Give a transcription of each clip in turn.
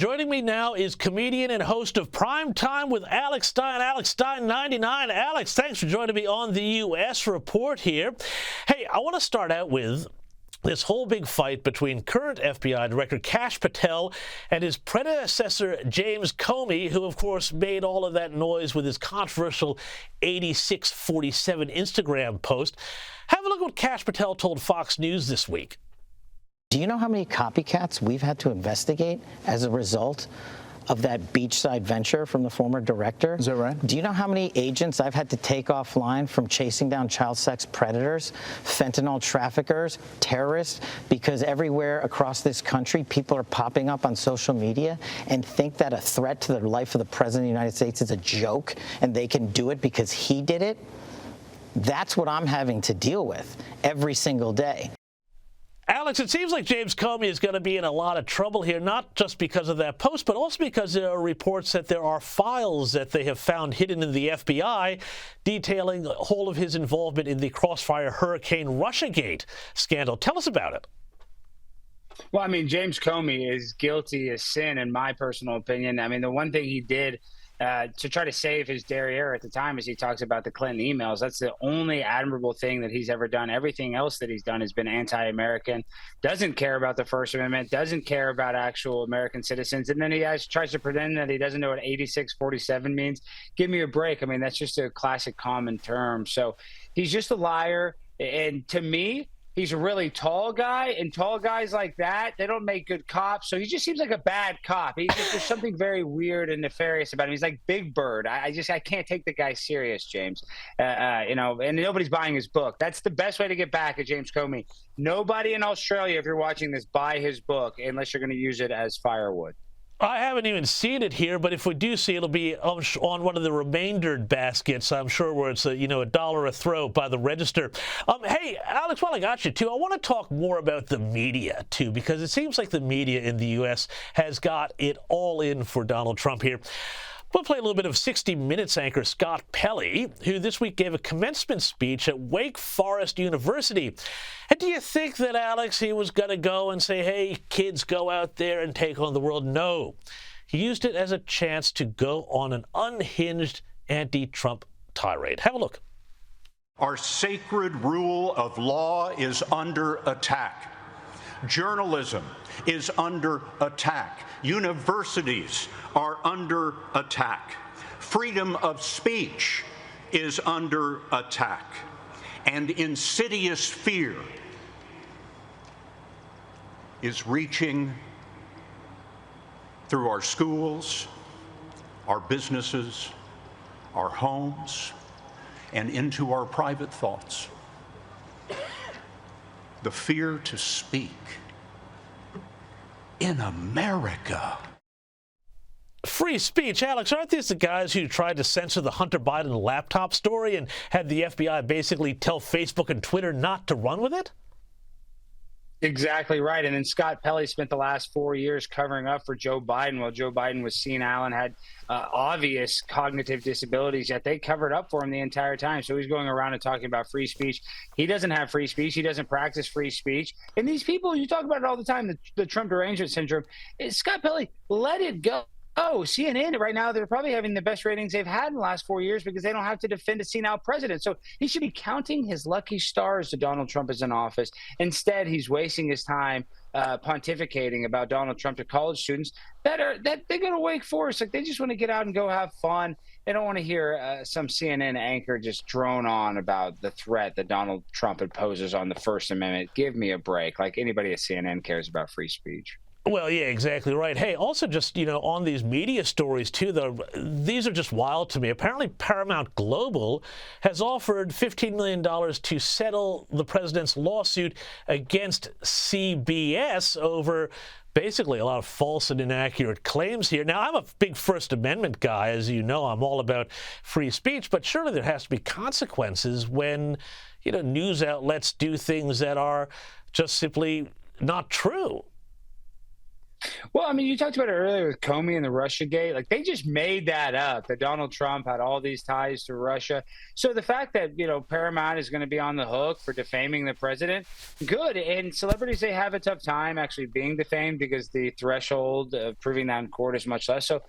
Joining me now is comedian and host of Prime Time with Alex Stein, Alex Stein 99. Alex, thanks for joining me on the U.S. Report here. Hey, I want to start out with this whole big fight between current FBI Director Kash Patel and his predecessor, James Comey, who, of course, made all of that noise with his controversial 8647 Instagram post. Have a look at what Kash Patel told Fox News this week. Do you know how many copycats we've had to investigate as a result of that beachside venture from the former director? Is that right? Do you know how many agents I've had to take offline from chasing down child sex predators, fentanyl traffickers, terrorists, because everywhere across this country, people are popping up on social media and think that a threat to the life of the President of the United States is a joke and they can do it because he did it? That's what I'm having to deal with every single day. Alex, it seems like James Comey is going to be in a lot of trouble here, not just because of that post, but also because there are reports that there are files that they have found hidden in the FBI detailing the whole of his involvement in the Crossfire Hurricane Russiagate scandal. Tell us about it. Well, I mean, James Comey is guilty as sin, in my personal opinion. I mean, the one thing he did to try to save his derriere at the time is he talks about the Clinton emails. That's the only admirable thing that he's ever done. Everything else that he's done has been anti-American, doesn't care about the First Amendment, doesn't care about actual American citizens. And then he tries to pretend that he doesn't know what 8647 means. Give me a break. I mean, that's just a classic common term. So he's just a liar. And to me, he's a really tall guy, and tall guys like that, they don't make good cops. So he just seems like a bad cop. There's something very weird and nefarious about him. He's like Big Bird. I can't take the guy serious, James. And nobody's buying his book. That's the best way to get back at James Comey. Nobody in Australia, if you're watching this, buy his book unless you're going to use it as firewood. I haven't even seen it here, but if we do see it, it'll be on one of the remaindered baskets, I'm sure, where it's $1 a throw by the register. Hey, Alex, while I got you, too, I want to talk more about the media, too, because it seems like the media in the U.S. has got it all in for Donald Trump here. We'll play a little bit of 60 Minutes anchor Scott Pelley, who this week gave a commencement speech at Wake Forest University. And do you think that, Alex, he was going to go and say, hey, kids, go out there and take on the world? No. He used it as a chance to go on an unhinged anti-Trump tirade. Have a look. Our sacred rule of law is under attack. Journalism is under attack. Universities are under attack. Freedom of speech is under attack. And insidious fear is reaching through our schools, our businesses, our homes, and into our private thoughts. The fear to speak in America. Free speech. Alex, aren't these the guys who tried to censor the Hunter Biden laptop story and had the FBI basically tell Facebook and Twitter not to run with it? Exactly right. And then Scott Pelley spent the last 4 years covering up for Joe Biden while Joe Biden was senile and had obvious cognitive disabilities, yet they covered up for him the entire time. So he's going around and talking about free speech. He doesn't have free speech. He doesn't practice free speech. And these people, you talk about it all the time, the Trump derangement syndrome. Scott Pelley, let it go. Oh, CNN right now, they're probably having the best ratings they've had in the last 4 years because they don't have to defend a senile president. So he should be counting his lucky stars that Donald Trump is in office. Instead, he's wasting his time pontificating about Donald Trump to college students that they go to Wake Forest. Like, they just want to get out and go have fun. They don't want to hear some CNN anchor just drone on about the threat that Donald Trump imposes on the First Amendment. Give me a break. Like, anybody at CNN cares about free speech. Well, yeah, exactly right. Hey, also just, on these media stories, too, though, these are just wild to me. Apparently, Paramount Global has offered $15 million to settle the president's lawsuit against CBS over basically a lot of false and inaccurate claims here. Now, I'm a big First Amendment guy. As you know, I'm all about free speech, but surely there has to be consequences when, news outlets do things that are just simply not true. Well, I mean, you talked about it earlier with Comey and the Russia gate. Like, they just made that up, that Donald Trump had all these ties to Russia. So the fact that, Paramount is going to be on the hook for defaming the president, good. And celebrities, they have a tough time actually being defamed because the threshold of proving that in court is much less. So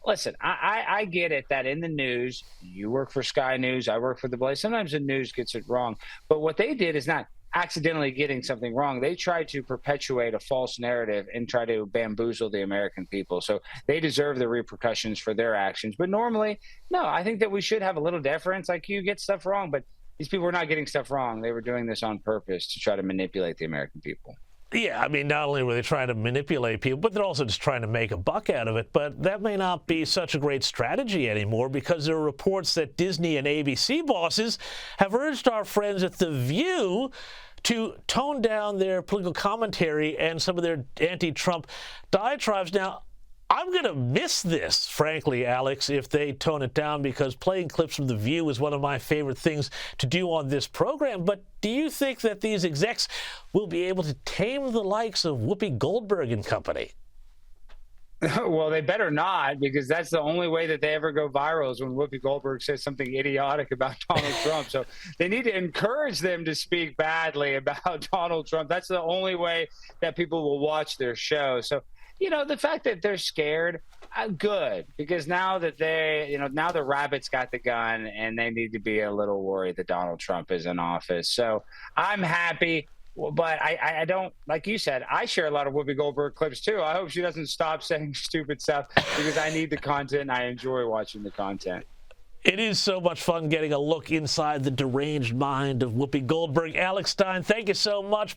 listen, I get it that in the news, you work for Sky News, I work for the Blaze. Sometimes the news gets it wrong. But what they did is not accidentally getting something wrong. They try to perpetuate a false narrative and try to bamboozle the American people. So they deserve the repercussions for their actions. But normally, no, I think that we should have a little deference. Like, you get stuff wrong, but these people were not getting stuff wrong. They were doing this on purpose to try to manipulate the American people. Yeah, I mean, not only were they trying to manipulate people, but they're also just trying to make a buck out of it. But that may not be such a great strategy anymore, because there are reports that Disney and ABC bosses have urged our friends at The View to tone down their political commentary and some of their anti-Trump diatribes. Now, I'm going to miss this, frankly, Alex, if they tone it down, because playing clips from The View is one of my favorite things to do on this program. But do you think that these execs will be able to tame the likes of Whoopi Goldberg and company? Well, they better not, because that's the only way that they ever go viral, is when Whoopi Goldberg says something idiotic about Donald Trump. So they need to encourage them to speak badly about Donald Trump. That's the only way that people will watch their show. So, the fact that they're scared, good, because now that now the rabbit's got the gun, and they need to be a little worried that Donald Trump is in office. So I'm happy. But I don't, like you said, I share a lot of Whoopi Goldberg clips too. I hope she doesn't stop saying stupid stuff, because I need the content and I enjoy watching the content. It is so much fun getting a look inside the deranged mind of Whoopi Goldberg. Alex Stein, thank you so much.